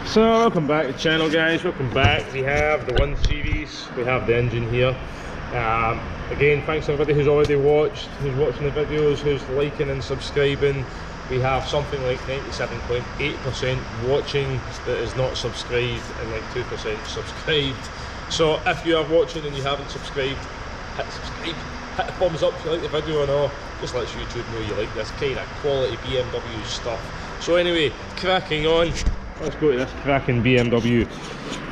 So welcome back to the channel, guys. Welcome back. We have the 1 series, we have the engine here. Again, thanks to everybody who's already watched, who's watching the videos, who's liking and subscribing. We have something like 97.8% watching that is not subscribed and like 2% subscribed. So if you are watching and you haven't subscribed, hit subscribe, hit the thumbs up if you like the video or not. Just lets YouTube know you like this kind of quality BMW stuff. So anyway, cracking on. Let's go to this cracking BMW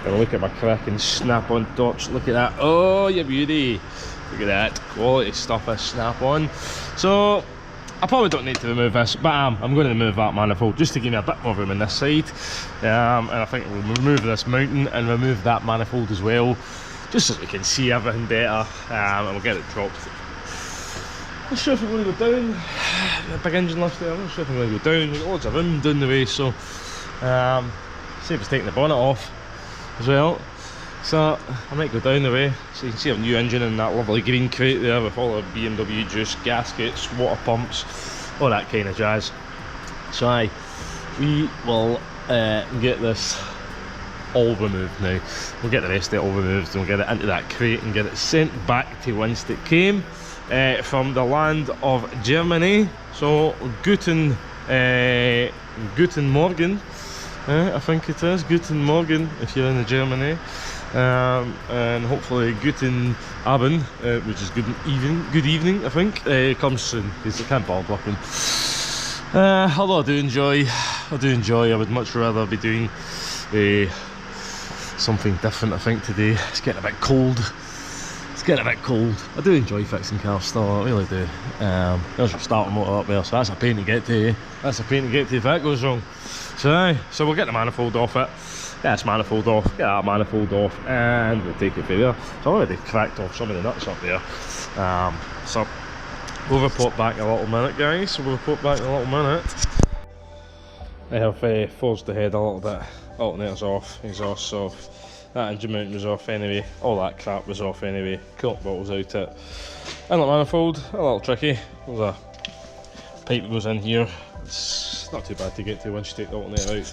and look at my cracking snap-on tops. Look at that. Oh, you beauty. Look at that. Quality stuff, this snap-on. So, I probably don't need to remove this, but I'm going to remove that manifold just to give me a bit more room on this side. And I think we'll remove this mounting and remove that manifold as well, just so we can see everything better. And we'll get it dropped. I'm not sure if I'm going to go down. The big engine lift there. I'm not sure if I'm going to go down. There's loads of room down the way, so save us taking the bonnet off as well. So I might go down the way so you can see our new engine in that lovely green crate there with all our BMW juice, gaskets, water pumps, all that kind of jazz. So we will get this all removed now. We'll get the rest of it all removed and we'll get it into that crate and get it sent back to whence it came, from the land of Germany. So Guten Morgen, I think it is Guten Morgen if you're in Germany, and hopefully Guten Abend, which is good evening I think, comes soon because I can't bother looking. Although I do enjoy, I would much rather be doing something different. I think today it's getting a bit cold. I do enjoy fixing cars still, I really do. There's a starter motor up there, so that's a pain to get to. That's a pain to get to if that goes wrong. So we'll get the manifold off it. Get this manifold off, get that manifold off, and we'll take it through there. So I've already cracked off some of the nuts up there. So we'll report back in a little minute, guys. I have forged ahead a little bit. Alternator's off, exhaust's off. That engine mount was off anyway, all that crap was off anyway, coolant bottles out it. And the manifold, a little tricky. There's a pipe that goes in here. It's not too bad to get to once you take the alternator out.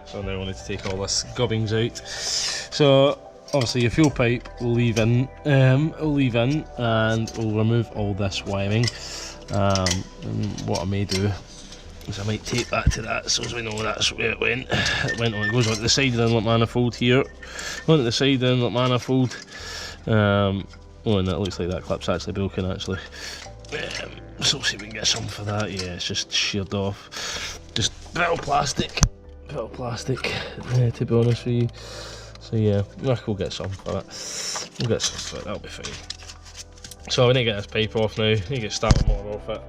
So now I need to take all this gubbings out. So obviously your fuel pipe will leave in, and we'll remove all this wiring. And what I may do is I might tape that to that so as we know that's where it went. It goes onto the side of the inlet manifold here. Onto the side of the inlet manifold. Oh, and it looks like that clip's actually broken actually. So see if we can get something for that. Yeah, it's just sheared off. Just brittle plastic, to be honest with you. So yeah, we'll get some for it. That'll be fine. So we need to get this pipe off now. We need to get starter motor off it.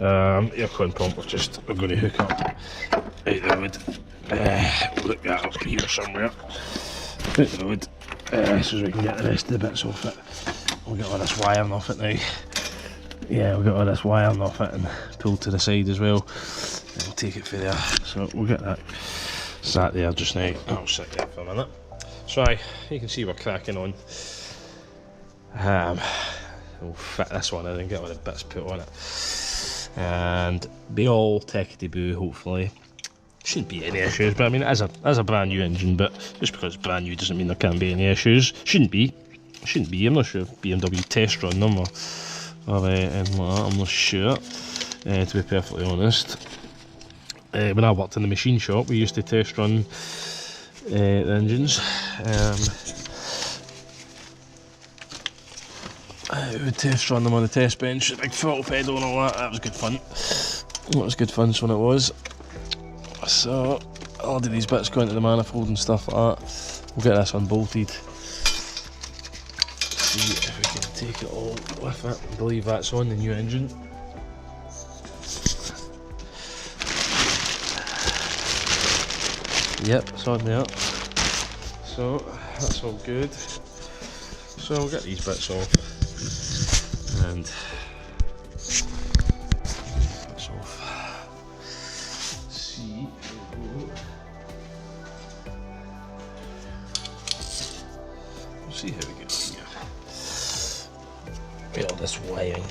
Air coolant pump we're going to hook up out the wood. We'll look that up here somewhere. Out the wood, so we can get the rest of the bits off it. We'll get all this wiring off it now. Yeah, we'll get all this wiring off it and pull to the side as well. And we'll take it through there. So we'll get that sat there just now. I'll sit there for a minute. So you can see we're cracking on. We'll fit this one in and get all the bits put on it. And be all techity-boo, hopefully. Shouldn't be any issues, but I mean, as a brand new engine, but just because it's brand new doesn't mean there can't be any issues. Shouldn't be. I'm not sure if BMW test run them or anything like that. I'm not sure, to be perfectly honest. When I worked in the machine shop, we used to test run the engines. We would test run them on the test bench, the big throttle pedal and all that. That was good fun. That was good fun when it was. So I'll do these bits going into the manifold and stuff like that. We'll get this unbolted. See if we can take it all with it. I believe that's on the new engine. Yep, it's on there. So that's all good. So we'll get these bits off. And that's off. See, we'll see how we get here. Get all this wiring.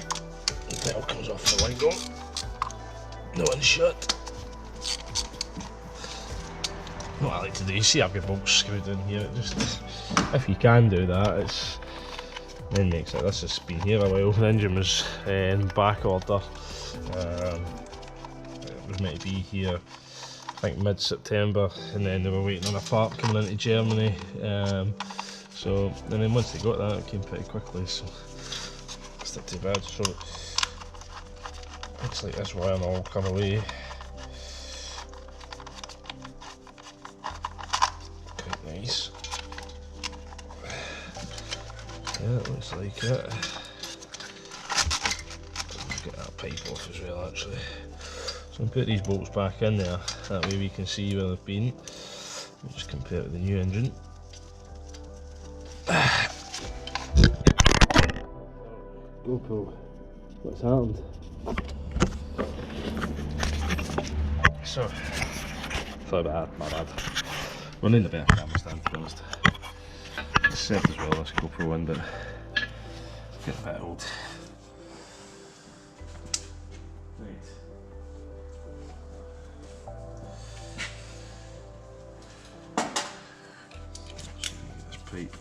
The metal comes off the window. No one's shut. what I like to do, you see I've got bolts screwed in here, it just, if you can do that, it's then makes it. This has been here a while, the engine was in back order, it was meant to be here I think mid-September, and then they were waiting on a part coming into Germany, so, and then once they got that it came pretty quickly, so it's not too bad. So looks like this wire will all come away. Quite nice. Yeah, it looks like it. Get that pipe off as well actually. So I'll put these bolts back in there, that way we can see where they've been. We'll just compare it with the new engine. GoPro, what's happened? So, sorry about that, my bad. Running the better camera stand, to be honest. It's set as well, this GoPro one, but it's getting a bit old. Right. This pipe.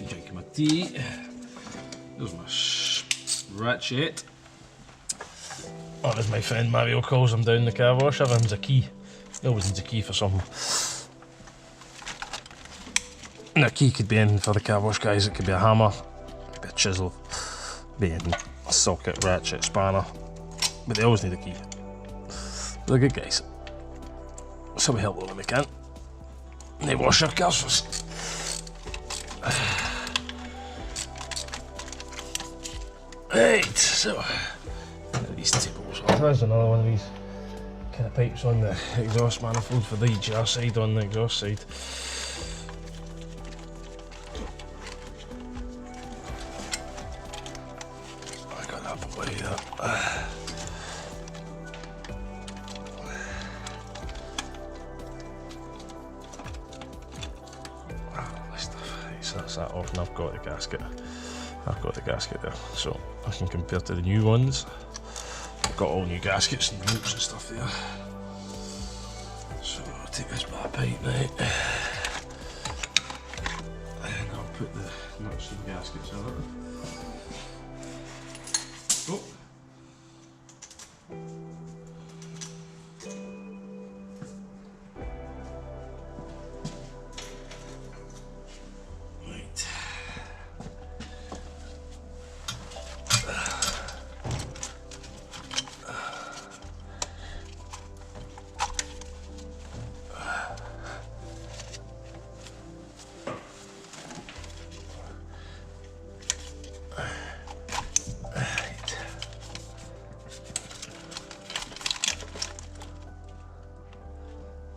Drinking my tea. There's my ratchet. Or as my friend Mario calls him down the car wash, everyone's a key. He always needs a key for something. And a key could be in for the car wash guys, it could be a hammer, it could be a chisel, be in a socket, ratchet, spanner. But they always need a key. They're good guys. So we help them when we can. They wash our cars first. Right, so these tables. There's another one of these kind of pipes on the exhaust manifold for the EGR side on the exhaust side. I got that put away there. So that's that off, and I've got the gasket. I've got the gasket there, so I can compare to the new ones. I've got all new gaskets and bolts and stuff there. So I'll take this back pipe now, and I'll put the nuts and gaskets on it. Oh.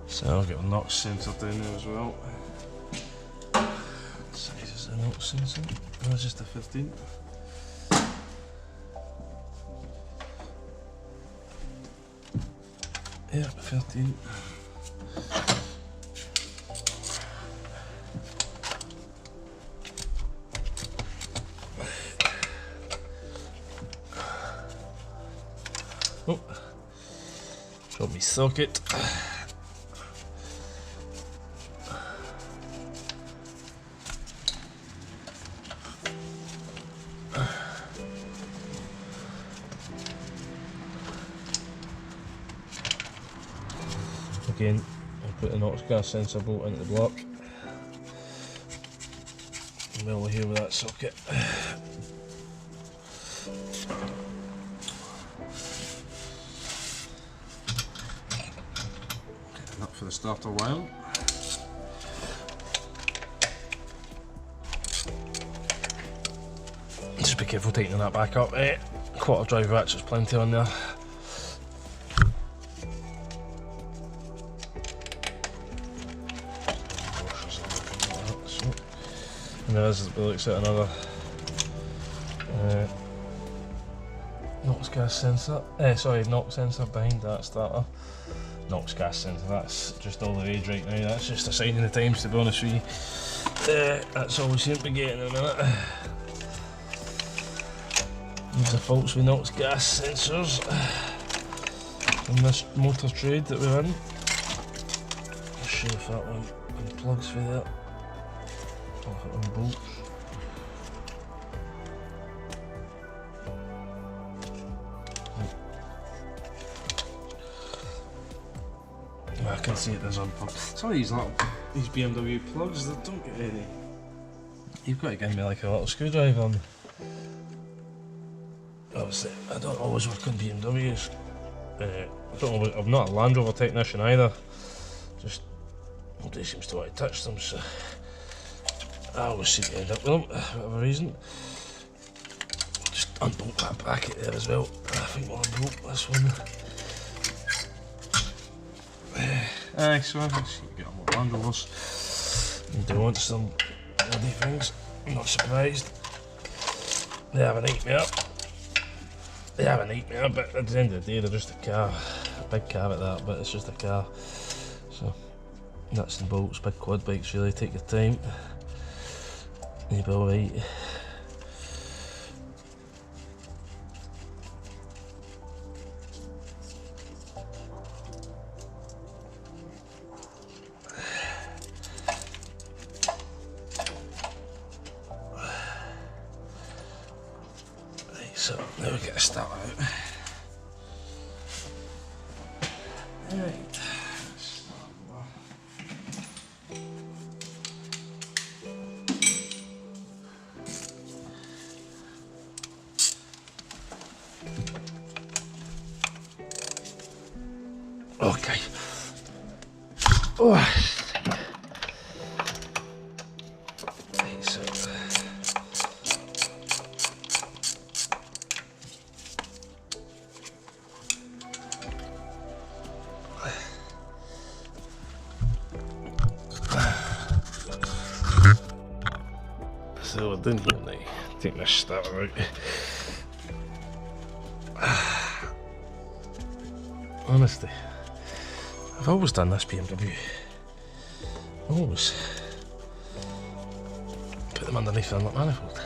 So I'll get a NOx sensor down there as well. What size is the NOx sensor? Oh, it's just a 15. Yeah, 13. Oh, drop me socket. Again, I'll put the NOx gas sensor bolt into the block. And we'll here with that socket. Getting up for the starter wire. Just be careful tightening that back up. Quarter drive ratchet's plenty on there. And there is, it looks at another NOx gas sensor, NOx sensor behind that starter. NOx gas sensor. That's just all the rage right now. That's just a sign of the times, to be honest with you. That's all we seem to be getting in a minute. These are faults with NOx gas sensors in this motor trade that we're in. I'll show if that one unplugs for that. Or if it unbolts. I can see it is unplugged. Some of these BMW plugs, they don't get any. You've got to give me like a little screwdriver on. Obviously, I don't always work on BMWs. I'm not a Land Rover technician either. Just nobody seems to want to touch them, so I always seem to end up with them for whatever reason. Just unbolt that bracket there as well. I think we'll unbolt this one. So I can see you get on with Land Rovers. You do want some bloody things. I'm not surprised. They have a nightmare. They have a nightmare, but at the end of the day they're just a car. A big car at that, but it's just a car. So nuts and bolts, big quad bikes really, take your time. You'll be alright. So now we get a start out. Right. Okay. Oh. So we're done here now. Take my starter out. Honestly, I've always done this BMW. Always. Put them underneath the inlet manifold.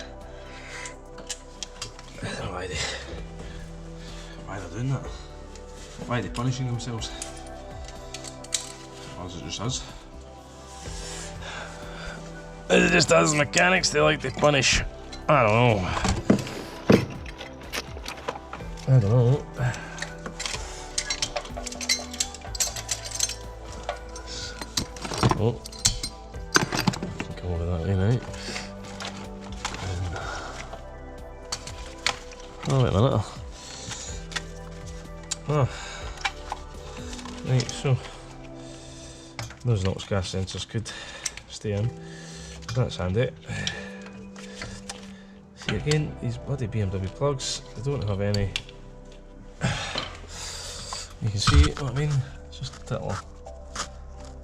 I don't know why they're doing that. Why are they punishing themselves? Or is it just us? It just us mechanics, they like to punish. I don't know. Oh, come over that way now. Oh, wait a minute. Oh. Right, so those NOx gas sensors could stay in. That's handy. See again, these bloody BMW plugs, they don't have any. You can see what I mean, it's just little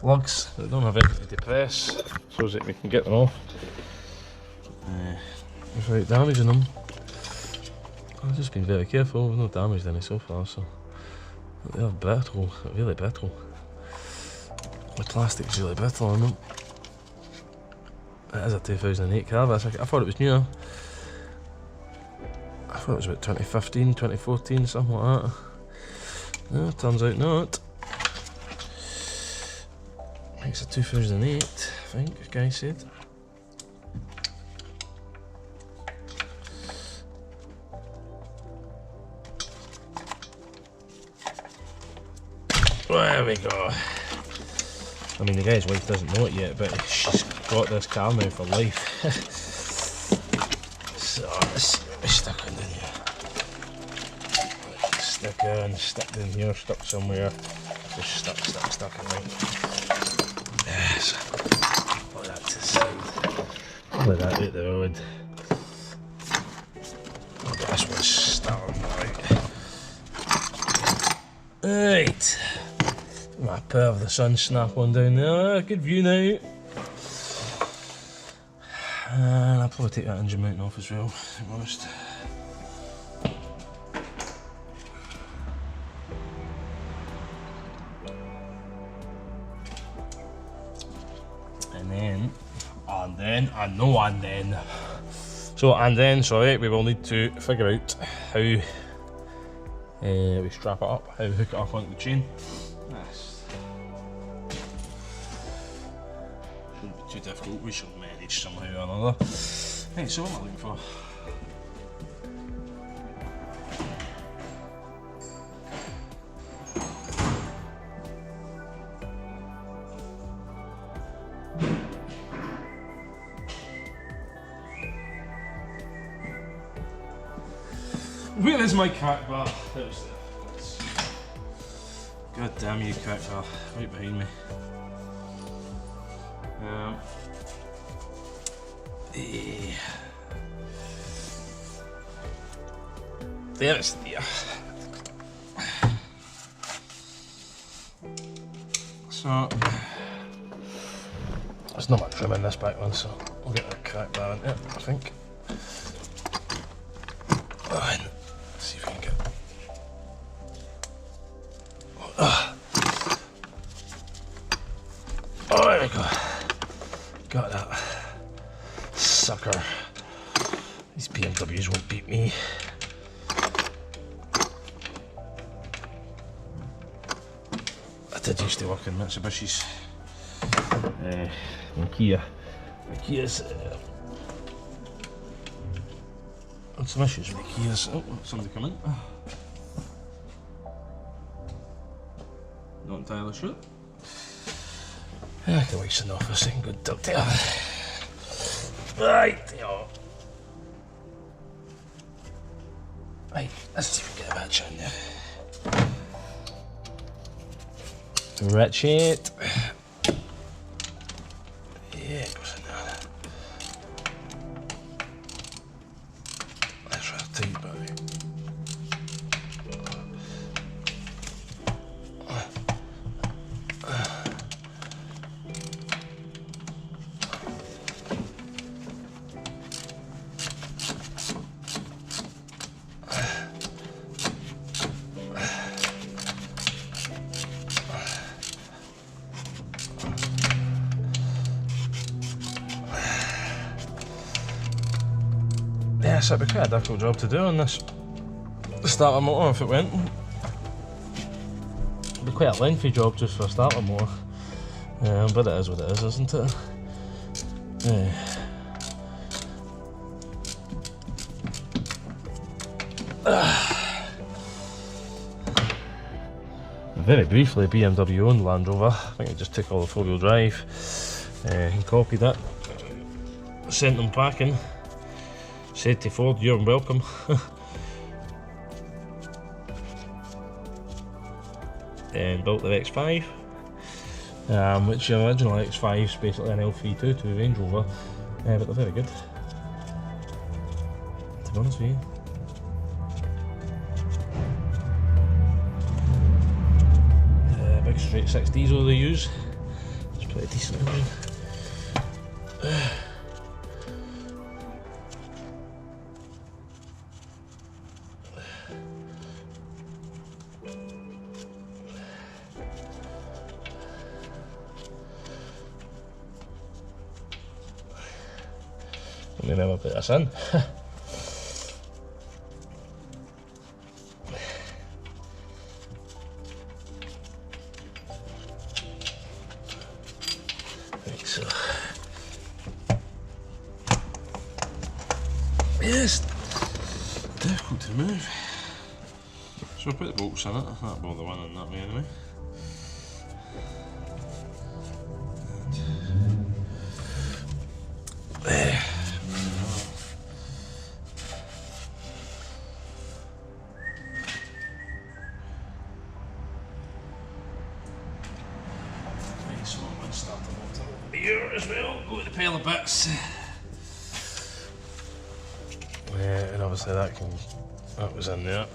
lugs that don't have anything to depress, so that we can get them off without damaging them. I've just been very careful, we've not damaged any so far, so they're brittle, really brittle. The plastic's really brittle on them. It is a 2008 car, but I thought it was newer. I thought it was about 2015, 2014, something like that. No, turns out not. I think it's a 2008, I think, the guy said. There we go. I mean, the guy's wife doesn't know it yet, but she's got this car now for life. So let's see what we stuck in here. Stuck in here, stuck somewhere. Just stuck in right. Yes. Put that to the side. Put that out the road. This one's starting right. Right. My pair of the sun snap on down there. Good view now. And I'll probably take that engine mounting off as well, to be honest. sorry, we will need to figure out how we strap it up, how we hook it up onto the chain. Shouldn't be too difficult, we shall manage somehow or another. Right, so what am I looking for? Where is my crack bar? There's the. God damn you, crack bar, right behind me. There it's there. So there's not much room in this back one, so I'll get that crack bar in it, I think. And see if we can get. Oh, there we go. Got that. Sucker. These BMWs won't beat me. I did used to work in Mitsubishi's. And Kia's. Some issues with the Kia's. Oh, somebody come in. Not entirely sure. I can wait in the office and go duck there. Right, Right, let's see if we can get a match in there. Ratchet. Yeah, it goes in there. That's right, tight, baby. Yes, it'd be quite a difficult job to do on this starter motor if it went. It'd be quite a lengthy job just for a starter motor. But it is what it is, isn't it? Very briefly, BMW owned Land Rover. I think it just took all the four-wheel drive and copied it, sent them packing. Said to Ford, you're welcome. And built their X5, which the original X5 is basically an L32 to a Range Rover, but they're very good, to be honest with you. Big straight 6 diesel they use, it's pretty decent engine. Let me never put this in. Right, so yes, difficult to move. So I'll put the bolts in it. That'll bother one in that way anyway. So I'm going to start the motor over here as well, go to the pile of bits. And obviously that was in there.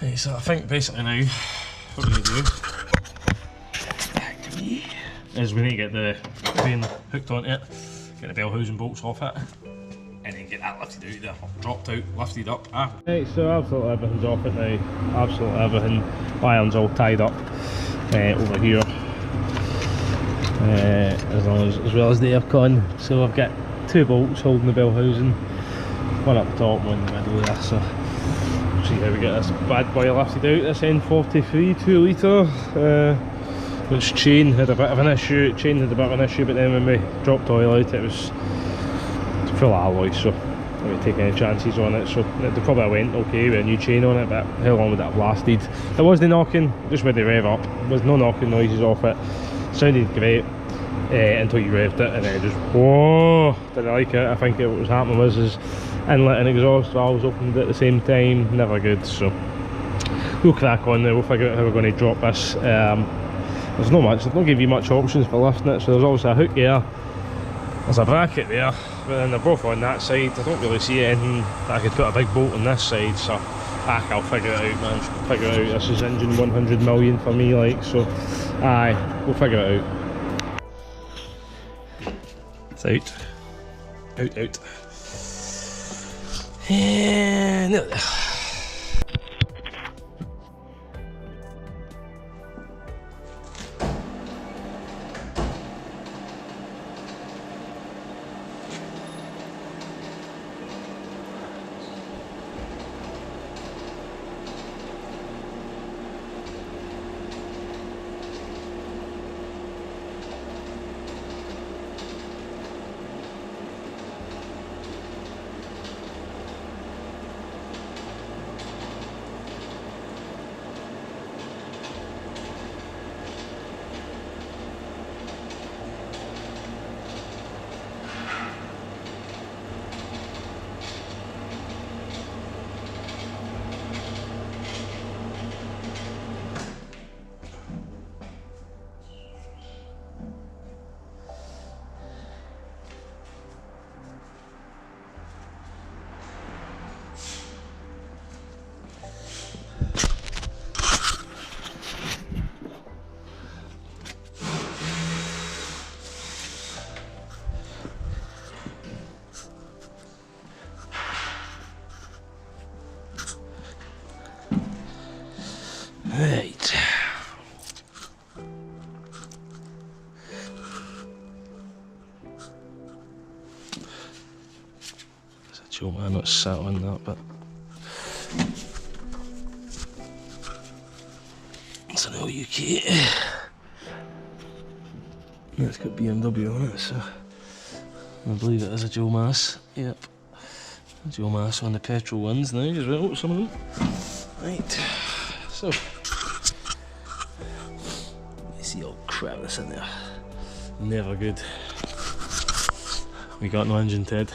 Right, so I think basically now what we need to do is we need to get the crane hooked onto it, get the bell housing bolts off it, and then get that lifted out there, dropped out, lifted up. Right, so absolutely everything's off it now, absolutely everything. Iron's all tied up over here. as well as the aircon. So I've got 2 bolts holding the bell housing, one up the top, one in the middle there. So see how we get this bad boy lifted out. This N43 2 litre, which chain had a bit of an issue. Chain had a bit of an issue, but then when we dropped oil out, it was full alloy, so I didn't take any chances on it. So it probably went okay with a new chain on it, but how long would that have lasted? It wasn't knocking, just with the rev up. There was no knocking noises off it. Sounded great until you revved it, and then just whoa, didn't like it. I think what was happening was his inlet and exhaust valves opened at the same time. Never good. So we'll crack on there. We'll figure out how we're going to drop this. There's no much, they don't give you much options for lifting it. So there's obviously a hook there, there's a bracket there, but then they're both on that side. I don't really see anything that I could put a big bolt on this side, so I'll figure it out, man. Figure it out. This is engine 100 million for me, like, so aye, we'll figure it out. It's out. Out. And there. Right. There's a chill man not sat on that, but it's an LUK. It's got BMW on it, so I believe it is a Joe Mass. Yep. Joe Mass on the petrol ones now as well, some of them. Right. So see all crap that's in there. Never good. We got no engine, Ted.